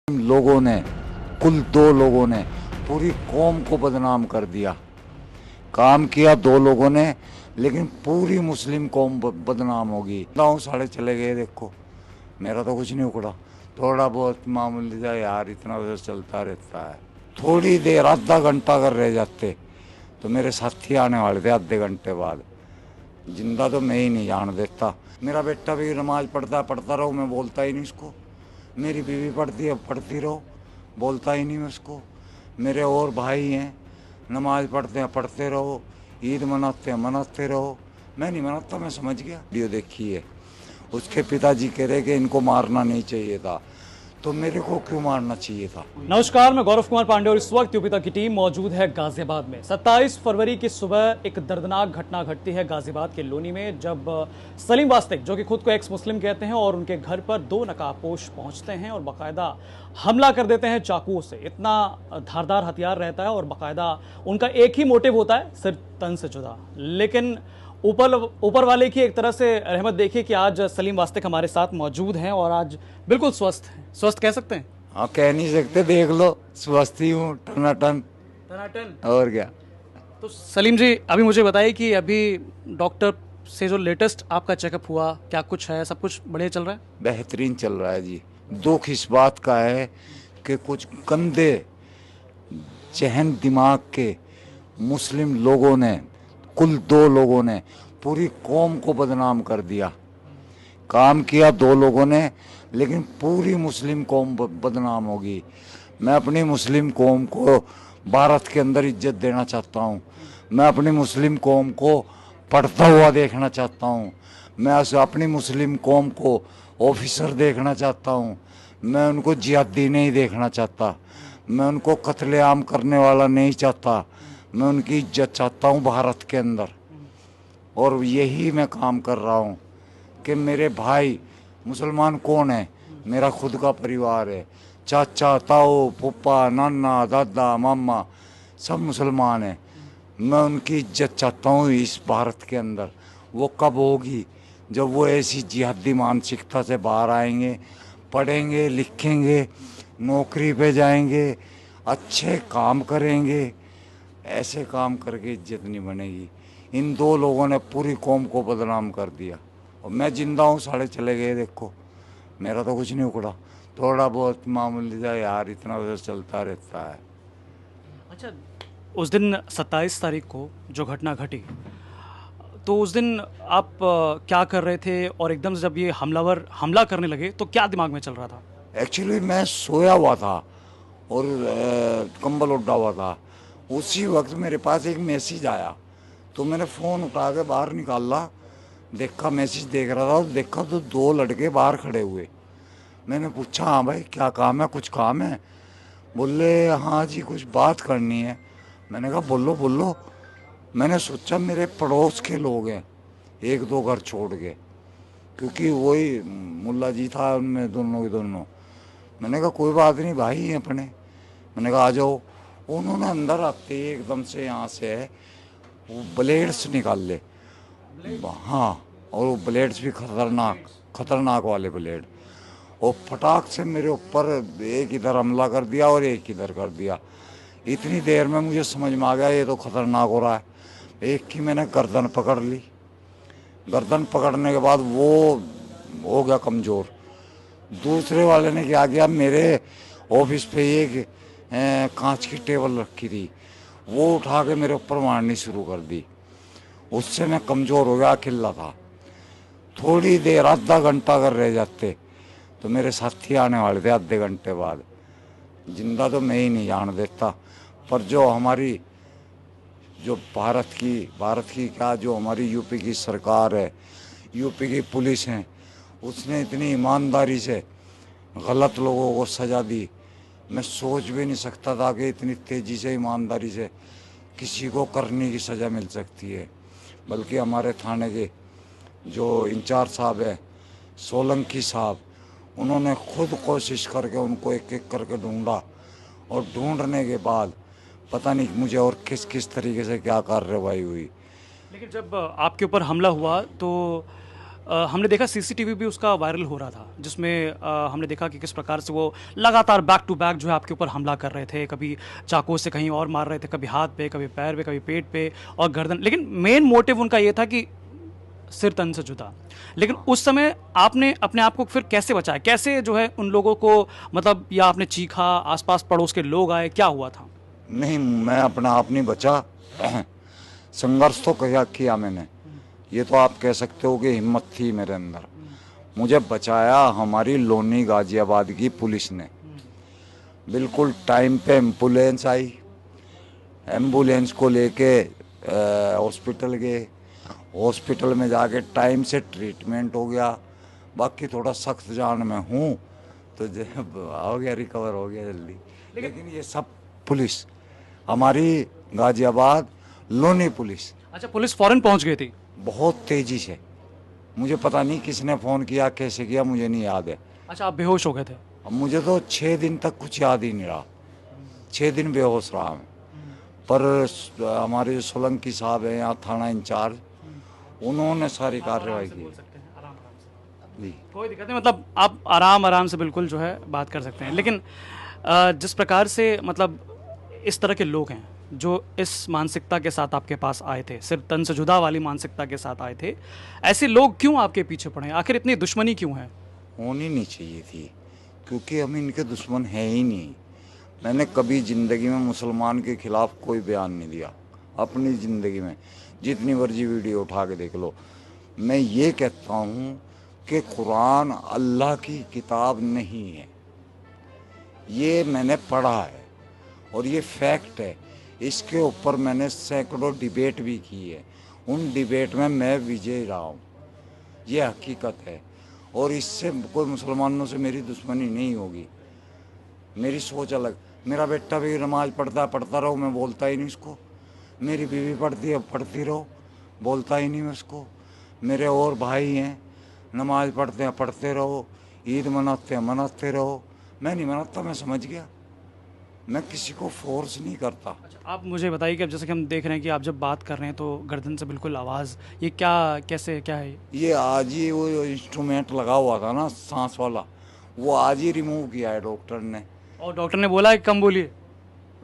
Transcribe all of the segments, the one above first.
लोगों ने, कुल दो लोगों ने पूरी कौम को बदनाम कर दिया। काम किया दो लोगों ने, लेकिन पूरी मुस्लिम कौम बदनाम होगी। गाँव साढ़े चले गए, देखो मेरा तो कुछ नहीं उखड़ा, थोड़ा बहुत मामूली सा यार, इतना वजह चलता रहता है। थोड़ी देर आधा घंटा अगर रह जाते तो मेरे साथी आने वाले थे आधे घंटे बाद। जिंदा तो मैं ही नहीं जान देता। मेरा बेटा भी नमाज पढ़ता रहो, मैं बोलता ही नहीं उसको। मेरी बीवी पढ़ती है, पढ़ती रहो, बोलता ही नहीं मैं उसको। मेरे और भाई हैं, नमाज पढ़ते हैं, पढ़ते रहो, ईद मनाते हैं, मनाते रहो। मैं नहीं मनाता, मैं समझ गया। वीडियो देखी है, उसके पिताजी कह रहे कि इनको मारना नहीं चाहिए था, तो मेरे को क्यों मारना चाहिए था। नमस्कार, मैं गौरव कुमार पांडे और इस वक्त यूपीता की टीम मौजूद है गाजियाबाद में। 27 फरवरी की सुबह एक दर्दनाक घटना घटती है गाजियाबाद के लोनी में, जब सलीम वास्तिक, जो कि खुद को एक्स मुस्लिम कहते हैं, और उनके घर पर दो नकाबपोश पहुंचते हैं और बाकायदा हमला कर देते हैं चाकुओं से। इतना धारदार हथियार रहता है और बाकायदा उनका एक ही मोटिव होता है, सिर तन से जुदा। लेकिन ऊपर वाले की एक तरह से रहमत देखिए कि आज सलीम वास्तिक हमारे साथ मौजूद हैं और आज बिल्कुल स्वस्थ हैं। स्वस्थ कह सकते हैं? हाँ, कह नहीं सकते, देख लो, स्वस्थ ही हूँ, टनाटन। और क्या। तो सलीम जी, अभी मुझे बताइए कि अभी डॉक्टर से जो लेटेस्ट आपका चेकअप हुआ, क्या कुछ है? सब कुछ बढ़िया चल रहा है? बेहतरीन चल रहा है जी। दुख इस बात का है कि कुछ गंदे जहन दिमाग के मुस्लिम लोगों ने, कुल दो लोगों ने पूरी कौम को बदनाम कर दिया। काम किया दो लोगों ने, लेकिन पूरी मुस्लिम कौम बदनाम होगी। मैं अपनी मुस्लिम कौम को भारत के अंदर इज्जत देना चाहता हूँ। मैं अपनी मुस्लिम कौम को पढ़ता हुआ देखना चाहता हूँ। मैं अपनी मुस्लिम कौम को ऑफिसर देखना चाहता हूँ। मैं उनको जिहादी नहीं देखना चाहता। मैं उनको कत्लेआम करने वाला नहीं चाहता। मैं उनकी इज्जत चाहता हूँ भारत के अंदर। और यही मैं काम कर रहा हूँ कि मेरे भाई मुसलमान कौन है, मेरा खुद का परिवार है। चाचा, ताऊ, फूफा, नाना, दादा, मामा सब मुसलमान हैं। मैं उनकी इज्जत चाहता हूँ इस भारत के अंदर। वो कब होगी? जब वो ऐसी जिहादी मानसिकता से बाहर आएंगे, पढ़ेंगे, लिखेंगे, नौकरी पे जाएंगे, अच्छे काम करेंगे। ऐसे काम करके इज्जत नहीं बनेगी। इन दो लोगों ने पूरी कौम को बदनाम कर दिया और मैं जिंदा हूँ, साढ़े चले गए, देखो मेरा तो कुछ नहीं उखड़ा, थोड़ा बहुत मामूली सा यार, इतना वजह चलता रहता है। अच्छा, उस दिन 27 तारीख को जो घटना घटी, तो उस दिन आप क्या कर रहे थे? और एकदम से जब ये हमलावर हमला करने लगे तो क्या दिमाग में चल रहा था? एक्चुअली मैं सोया हुआ था और कंबल उड़ा हुआ था। उसी वक्त मेरे पास एक मैसेज आया, तो मैंने फ़ोन उठा के बाहर निकाला, देखा, मैसेज देख रहा था और देखा तो दो लड़के बाहर खड़े हुए। मैंने पूछा, हाँ भाई क्या काम है, कुछ काम है? बोले हाँ जी, कुछ बात करनी है। मैंने कहा बोलो बोलो। मैंने सोचा मेरे पड़ोस के लोग हैं, एक दो घर छोड़ के, क्योंकि वही मुल्ला जी था उनमें, दोनों के दोनों। मैंने कहा कोई बात नहीं, भाई हैं अपने। मैंने कहा आ जाओ। उन्होंने अंदर आते ही एकदम से यहाँ से वो ब्लेड्स निकाल ले। हाँ, और वो ब्लेड्स भी खतरनाक खतरनाक वाले ब्लेड, और फटाक से मेरे ऊपर एक इधर हमला कर दिया और एक इधर कर दिया। इतनी देर में मुझे समझ में आ गया ये तो खतरनाक हो रहा है। एक की मैंने गर्दन पकड़ ली। गर्दन पकड़ने के बाद वो हो गया कमज़ोर। दूसरे वाले ने क्या किया, मेरे ऑफिस पे एक कांच की टेबल रखी थी, वो उठा के मेरे ऊपर मारनी शुरू कर दी। उससे मैं कमज़ोर हो गया, अकेला था। थोड़ी देर आधा घंटा अगर रह जाते तो मेरे साथी आने वाले थे आधे घंटे बाद। जिंदा तो मैं ही नहीं जान देता। पर जो हमारी, जो भारत की क्या, जो हमारी यूपी की सरकार है, यूपी की पुलिस है, उसने इतनी ईमानदारी से गलत लोगों को सज़ा दी। मैं सोच भी नहीं सकता था कि इतनी तेज़ी से, ईमानदारी से किसी को करने की सज़ा मिल सकती है। बल्कि हमारे थाने के जो इंचार्ज साहब है, सोलंकी साहब, उन्होंने खुद कोशिश करके उनको एक एक करके ढूंढा, और ढूंढने के बाद पता नहीं मुझे और किस किस तरीके से क्या कार्रवाई हुई। लेकिन जब आपके ऊपर हमला हुआ तो हमने देखा सीसीटीवी भी उसका वायरल हो रहा था, जिसमें हमने देखा कि किस प्रकार से वो लगातार बैक टू बैक जो है आपके ऊपर हमला कर रहे थे, कभी चाकू से कहीं और मार रहे थे, कभी हाथ पे, कभी पैर पे, कभी पेट पे और गर्दन, लेकिन मेन मोटिव उनका ये था कि सिर तन से जुदा। लेकिन उस समय आपने अपने आप को फिर कैसे बचाया, कैसे जो है उन लोगों को, मतलब या आपने चीखा, आसपास पड़ोस के लोग आए, क्या हुआ था? नहीं, मैं अपना आप नहीं बचा। संघर्ष तो किया मैंने। ये तो आप कह सकते हो कि हिम्मत थी मेरे अंदर। मुझे बचाया हमारी लोनी गाजियाबाद की पुलिस ने। बिल्कुल टाइम पे एम्बुलेंस आई, एम्बुलेंस को लेके हॉस्पिटल गए, हॉस्पिटल में जाके टाइम से ट्रीटमेंट हो गया। बाकी थोड़ा सख्त जान में हूँ तो हो गया, रिकवर हो गया जल्दी। लेकिन ये सब पुलिस हमारी गाजियाबाद लोनी पुलिस अच्छा, पुलिस फौरन पहुंच गई थी? बहुत तेजी से। मुझे पता नहीं किसने फ़ोन किया, कैसे किया, मुझे नहीं याद है। अच्छा, आप बेहोश हो गए थे? अब मुझे तो 6 दिन तक कुछ याद ही नहीं रहा। 6 दिन बेहोश रहा मैं। पर हमारे जो सोलंकी साहब हैं यहाँ थाना इंचार्ज, उन्होंने सारी कार्रवाई की जी। कोई दिक्कत नहीं, मतलब आप आराम से बिल्कुल जो है बात कर सकते हैं। लेकिन जिस प्रकार से मतलब इस तरह के लोग हैं जो इस मानसिकता के साथ आपके पास आए थे, सिर्फ तन से जुदा वाली मानसिकता के साथ आए थे, ऐसे लोग क्यों आपके पीछे पड़े? आखिर इतनी दुश्मनी क्यों है? होनी नहीं चाहिए थी, क्योंकि हम इनके दुश्मन हैं ही नहीं। मैंने कभी ज़िंदगी में मुसलमान के खिलाफ कोई बयान नहीं दिया अपनी ज़िंदगी में। जितनी मर्जी वीडियो उठा के देख लो। मैं ये कहता हूँ कि कुरान अल्लाह की किताब नहीं है। ये मैंने पढ़ा है और ये फैक्ट है। इसके ऊपर मैंने सैकड़ों डिबेट भी की है। उन डिबेट में मैं विजयी रहा हूँ। ये हकीकत है। और इससे कोई मुसलमानों से मेरी दुश्मनी नहीं होगी। मेरी सोच अलग। मेरा बेटा भी नमाज पढ़ता रहो, मैं बोलता ही नहीं उसको। मेरी बीवी पढ़ती है, पढ़ती रहो, बोलता ही नहीं मैं उसको। मेरे और भाई हैं, नमाज पढ़ते हैं, पढ़ते रहो, ईद मनाते हैं, मनाते रहो। मैं नहीं मनाता, मैं समझ गया। मैं किसी को फोर्स नहीं करता। अच्छा, आप मुझे बताइए कि अब जैसे कि हम देख रहे हैं कि आप जब बात कर रहे हैं तो गर्दन से बिल्कुल आवाज़, ये क्या, कैसे, क्या है? ये आज ही वो इंस्ट्रूमेंट लगा हुआ था ना सांस वाला, वो आज ही रिमूव किया है डॉक्टर ने। और डॉक्टर ने बोला है कि कम बोलिए?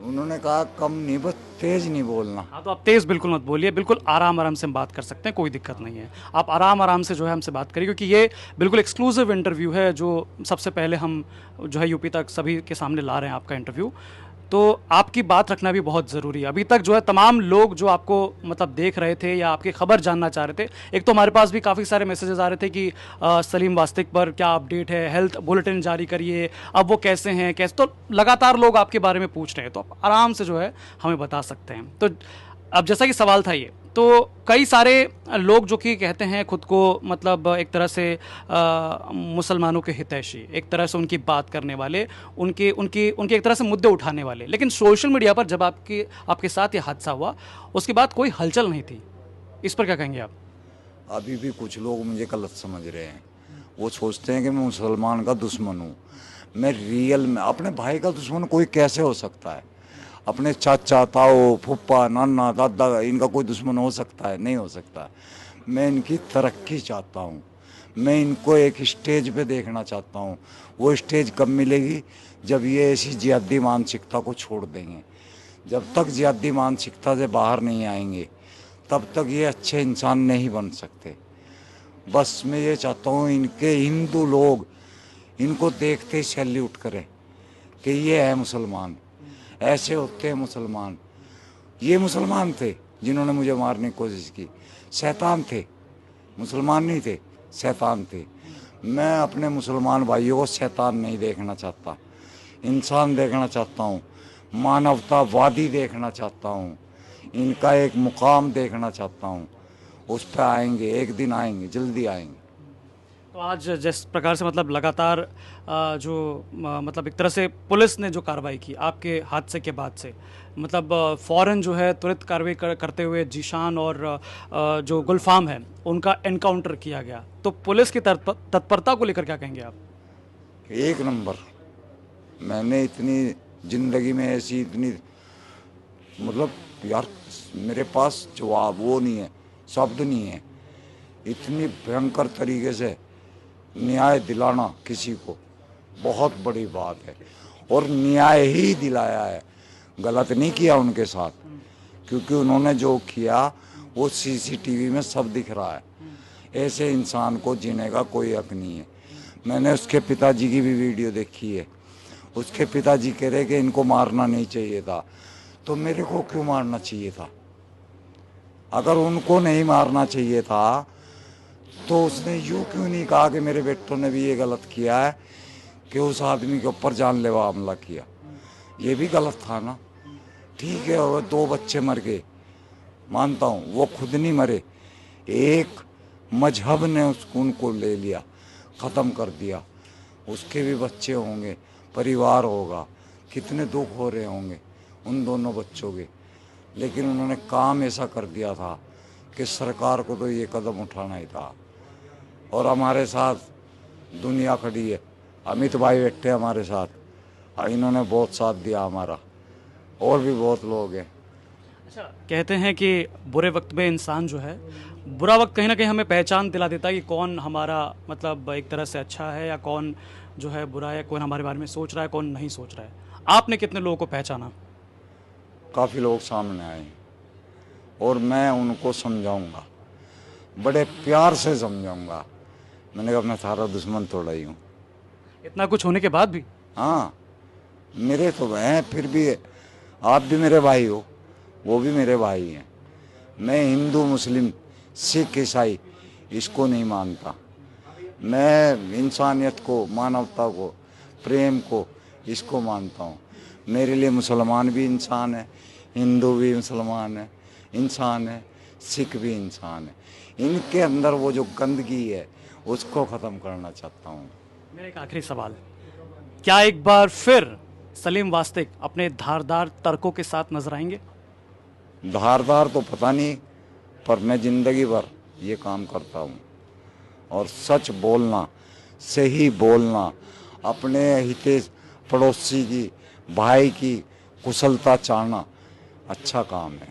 उन्होंने कहा कम नहीं, बस तेज नहीं बोलना। हाँ, तो आप तेज़ बिल्कुल मत बोलिए, बिल्कुल आराम से हम बात कर सकते हैं, कोई दिक्कत नहीं है। आप आराम से जो है हमसे बात करिए, क्योंकि ये बिल्कुल एक्सक्लूसिव इंटरव्यू है जो सबसे पहले हम जो है यूपी तक सभी के सामने ला रहे हैं आपका इंटरव्यू। तो आपकी बात रखना भी बहुत ज़रूरी है। अभी तक जो है तमाम लोग जो आपको मतलब देख रहे थे या आपकी खबर जानना चाह रहे थे, एक तो हमारे पास भी काफ़ी सारे मैसेजेस आ रहे थे कि सलीम वास्तिक पर क्या अपडेट है, हेल्थ बुलेटिन जारी करिए, अब वो कैसे हैं, कैसे, तो लगातार लोग आपके बारे में पूछ रहे हैं, तो आप आराम से जो है हमें बता सकते हैं। तो अब जैसा कि सवाल था ये, तो कई सारे लोग जो कि कहते हैं खुद को मतलब एक तरह से मुसलमानों के हितैषी, एक तरह से उनकी बात करने वाले, उनके उनकी उनके एक तरह से मुद्दे उठाने वाले, लेकिन सोशल मीडिया पर जब आपके साथ ये हादसा हुआ उसके बाद कोई हलचल नहीं थी, इस पर क्या कहेंगे आप? अभी भी कुछ लोग मुझे गलत समझ रहे हैं। वो सोचते हैं कि मैं मुसलमान का दुश्मन हूँ। मैं रियल में अपने भाई का दुश्मन कोई कैसे हो सकता है? अपने चाचा, ताऊ, फूफा, नाना, दादा, इनका कोई दुश्मन हो सकता है? नहीं हो सकता। मैं इनकी तरक्की चाहता हूँ। मैं इनको एक स्टेज पे देखना चाहता हूँ। वो स्टेज कब मिलेगी? जब ये ऐसी जिहादी मानसिकता को छोड़ देंगे। जब तक जिहादी मानसिकता से बाहर नहीं आएंगे तब तक ये अच्छे इंसान नहीं बन सकते। बस मैं ये चाहता हूँ इनके हिंदू लोग इनको देखते ही सैल्यूट करें कि ये है मुसलमान, ऐसे होते हैं मुसलमान। ये मुसलमान थे जिन्होंने मुझे मारने की कोशिश की, शैतान थे, मुसलमान नहीं थे, शैतान थे। मैं अपने मुसलमान भाइयों को शैतान नहीं देखना चाहता, इंसान देखना चाहता हूँ, मानवतावादी देखना चाहता हूँ, इनका एक मुकाम देखना चाहता हूँ। उस पर आएंगे, एक दिन आएंगे, जल्दी आएंगे। तो आज जिस प्रकार से मतलब लगातार मतलब एक तरह से पुलिस ने जो कार्रवाई की आपके हादसे के बाद से, मतलब फ़ौरन जो है तुरंत कार्रवाई करते हुए जीशान और जो गुलफाम है उनका एनकाउंटर किया गया, तो पुलिस की तत्परता को लेकर क्या कहेंगे आप? एक नंबर। मैंने इतनी ज़िंदगी में ऐसी इतनी मतलब यार मेरे पास जवाब वो नहीं है, शब्द नहीं है इतनी भयंकर तरीके से न्याय दिलाना किसी को बहुत बड़ी बात है, और न्याय ही दिलाया है, गलत नहीं किया उनके साथ, क्योंकि उन्होंने जो किया वो सीसीटीवी में सब दिख रहा है। ऐसे इंसान को जीने का कोई हक नहीं है। मैंने उसके पिताजी की भी वीडियो देखी है, उसके पिताजी कह रहे कि इनको मारना नहीं चाहिए था, तो मेरे को क्यों मारना चाहिए था? अगर उनको नहीं मारना चाहिए था तो उसने यूं क्यों नहीं कहा कि मेरे बेटों ने भी ये गलत किया है कि उस आदमी के ऊपर जानलेवा हमला किया? ये भी गलत था ना। ठीक है, और 2 बच्चे मर गए, मानता हूँ, वो खुद नहीं मरे, एक मजहब ने उनको ले लिया, ख़त्म कर दिया। उसके भी बच्चे होंगे, परिवार होगा, कितने दुख हो रहे होंगे उन दोनों बच्चों के। लेकिन उन्होंने काम ऐसा कर दिया था कि सरकार को तो ये कदम उठाना ही था। और हमारे साथ दुनिया खड़ी है, अमित भाई बैठे हमारे साथ, इन्होंने बहुत साथ दिया हमारा, और भी बहुत लोग हैं। अच्छा, कहते हैं कि बुरे वक्त में इंसान जो है, बुरा वक्त कहीं ना कहीं हमें पहचान दिला देता है कि कौन हमारा मतलब एक तरह से अच्छा है या कौन जो है बुरा है, कौन हमारे बारे में सोच रहा है, कौन नहीं सोच रहा है। आपने कितने लोगों को पहचाना? काफ़ी लोग सामने आए और मैं उनको समझाऊंगा, बड़े प्यार से समझाऊंगा। मैंने कहा मैं थारा दुश्मन थोड़ा ही हूँ। इतना कुछ होने के बाद भी? हाँ, मेरे तो हैं, फिर भी आप भी मेरे भाई हो, वो भी मेरे भाई हैं। मैं हिंदू मुस्लिम सिख ईसाई इसको नहीं मानता। मैं इंसानियत को, मानवता को, प्रेम को, इसको मानता हूँ। मेरे लिए मुसलमान भी इंसान है, हिंदू भी मुसलमान है, इंसान है, सिख भी इंसान है। इनके अंदर वो जो गंदगी है उसको ख़त्म करना चाहता हूँ। मेरा एक आखिरी सवाल, क्या एक बार फिर सलीम वास्तिक अपने धारदार तर्कों के साथ नजर आएंगे? धारदार तो पता नहीं, पर मैं ज़िंदगी भर ये काम करता हूँ। और सच बोलना, सही बोलना, अपने हितेश पड़ोसी की, भाई की कुशलता चाहना अच्छा काम है।